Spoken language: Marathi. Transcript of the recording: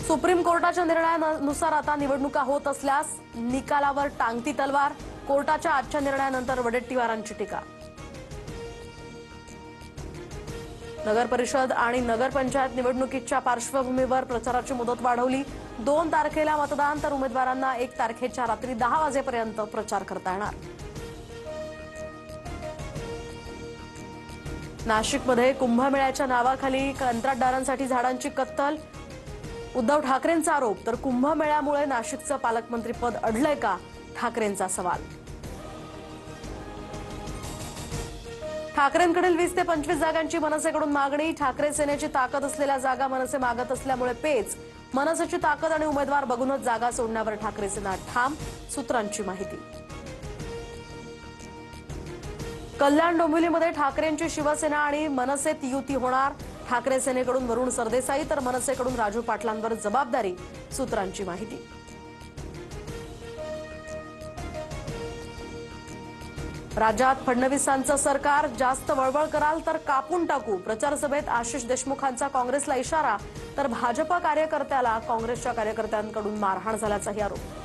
सुप्रीम कोर्टाच्या निर्णयानुसार आता निवडणुका होत असल्यास निकालावर टांगती तलवार। कोर्टाच्या आजच्या निर्णयानंतर वडेट्टीवारांची टीका। नगर परिषद आणि नगरपंचायत निवडणुकीच्या पार्श्वभूमीवर प्रचाराची मुदत वाढवली। 2 तारखेला मतदान, तर उमेदवारांना 1 तारखेच्या रात्री 10 वाजेपर्यंत प्रचार करता येणार। नाशिकमध्ये कुंभमेळ्याच्या नावाखाली कंत्राटदारांसाठी झाडांची कत्तल। उद्धव ठाकरेंचा आरोप, तर कुंभमेळ्यामुळे नाशिकचं पालकमंत्रीपद अडलंय का, ठाकरेंचा सवाल। ठाकरेंकडील 20 ते 25 जागांची मनसेकडून मागणी। ठाकरे सेनेची ताकद असलेल्या जागा मनसे मागत असल्यामुळे पेच। मनसेची ताकद आणि उमेदवार बघूनच जागा सोडण्यावर ठाकरे सेना ठाम, सूत्रांची माहिती। कल्याण डोंबिवलीमध्ये ठाकरेंची शिवसेना आणि मनसेत युती होणार। ठाकरे सेनेकडून वरुण सरदेसाई, तर मनसेकडून राजू पाटलांवर जबाबदारी, सूत्रांची माहिती। राज्यात फडणवीसांचं सरकार, जास्त वळवळ कराल तर कापून टाकू। प्रचार सभेत आशिष देशमुखांचा काँग्रेसला इशारा, तर भाजप कार्यकर्त्याला काँग्रेसच्या कार्यकर्त्यांकडून मारहाण झाल्याचाही आरोप।